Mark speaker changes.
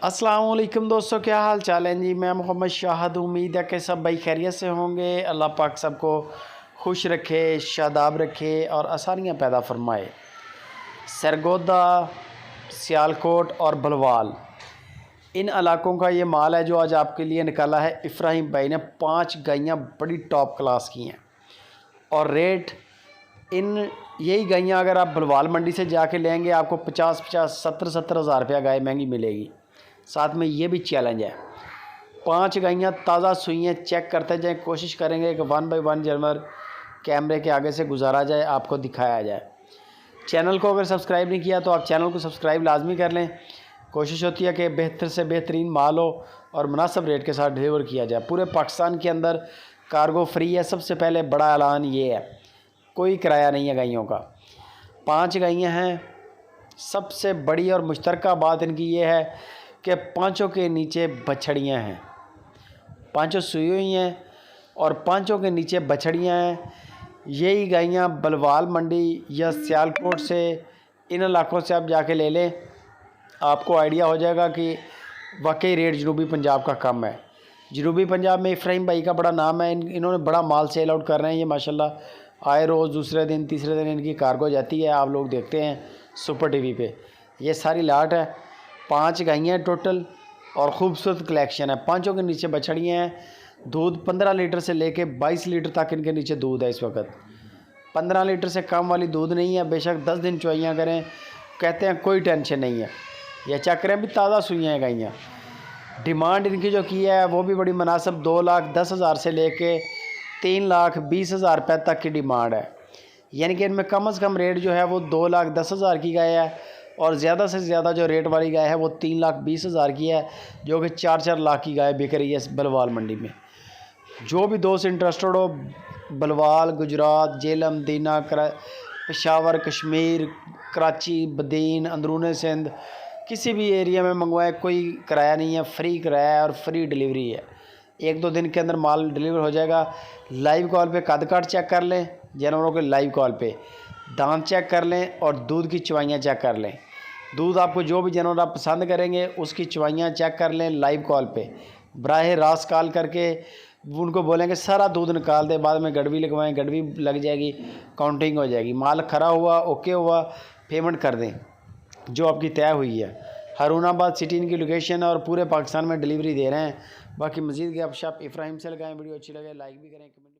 Speaker 1: अस्सलाम वालेकुम दोस्तों, क्या हाल चाल है जी। मैं मोहम्मद शाहद, उम्मीद है कि सब भाई खैरियत से होंगे। अल्लाह पाक सबको खुश रखे, शादाब रखे और आसानियाँ पैदा फरमाए। सरगोदा, सियालकोट और बलवाल, इन इलाकों का ये माल है जो आज आपके लिए निकाला है इब्राहिम भाई ने। 5 गायें बड़ी टॉप क्लास की हैं और रेट इन यही गायें अगर आप बलवाल मंडी से जाके लेंगे आपको 50-50, 70-70 हज़ार रुपया गाय महंगी मिलेगी। साथ में ये भी चैलेंज है, 5 गायें ताज़ा सुई हैं, चेक करते जाएँ। कोशिश करेंगे कि 1 बाय 1 जानवर कैमरे के आगे से गुजारा जाए, आपको दिखाया जाए। चैनल को अगर सब्सक्राइब नहीं किया तो आप चैनल को सब्सक्राइब लाजमी कर लें। कोशिश होती है कि बेहतर से बेहतरीन माल हो और मुनासिब रेट के साथ डिलीवर किया जाए। पूरे पाकिस्तान के अंदर कार्गो फ्री है। सबसे पहले बड़ा ऐलान ये है, कोई किराया नहीं है गायों का। 5 गायें हैं। सबसे बड़ी और मुश्तरका बात इनकी ये है कि 5 के नीचे बछड़ियाँ हैं। 5 सुई हुई हैं और 5 के नीचे बछड़ियाँ हैं। यही गायें बलवाल मंडी या सियालकोट से, इन इलाकों से आप जाके ले लें, आपको आइडिया हो जाएगा कि वाकई रेट जनूबी पंजाब का कम है। जनूबी पंजाब में इब्राहिम भाई का बड़ा नाम है। इन्होंने बड़ा माल सेल आउट कर रहे हैं। ये माशाल्लाह आए रोज़ दूसरे दिन तीसरे दिन इनकी कार्गो जाती है, आप लोग देखते हैं सुपर टीवी पे। ये सारी लाट है, 5 गायें टोटल और ख़ूबसूरत कलेक्शन है। 5 के नीचे बछड़ियाँ हैं। दूध 15 लीटर से लेके 22 लीटर तक इनके नीचे दूध है इस वक्त। 15 लीटर से कम वाली दूध नहीं है। बेशक 10 दिन चुवाइयाँ करें, कहते हैं कोई टेंशन नहीं है। यह चेक करें भी ताज़ा सुई हैं गायें। डिमांड इनकी जो की है वो भी बड़ी मुनासिब, 2,10,000 से लेके 3,20,000 रुपये तक की डिमांड है। यानी कि इनमें कम से कम रेट जो है वो 2,10,000 की गाय है और ज़्यादा से ज़्यादा जो रेट वाली गाय है वो 3,20,000 की है, जो कि 4-4 लाख की गाय बिक रही है इस बलवाल मंडी में। जो भी दोस्त इंटरेस्टेड हो, बलवाल, गुजरात, जेलम, दीना, पेशावर, कश्मीर, कराची, बदीन, अंदरून सिंध, किसी भी एरिया में मंगवाएं, कोई किराया नहीं है, फ्री किराया है और फ्री डिलीवरी है। 1-2 दिन के अंदर माल डिलीवर हो जाएगा। लाइव कॉल पे कद काट चेक कर लें जानवरों के, लाइव कॉल पे दांत चेक कर लें और दूध की चवाइयाँ चेक कर लें। दूध आपको जो भी जानवर आप पसंद करेंगे उसकी चवाइयाँ चेक कर लें लाइव कॉल पे। बराह रास्त कॉल करके उनको बोलेंगे सारा दूध निकाल दे, बाद में गड़वी लगवाएं, गड़वी लग जाएगी, काउंटिंग हो जाएगी। माल खरा हुआ, ओके हुआ, पेमेंट कर दें जो आपकी तय हुई है। हारूनाबाद सिटी इनकी लोकेशन है और पूरे पाकिस्तान में डिलीवरी दे रहे हैं। बाकी मज़ीद गपशप इब्राहिम से लगाएं। वीडियो अच्छी लगे लाइक भी करें, कमेंट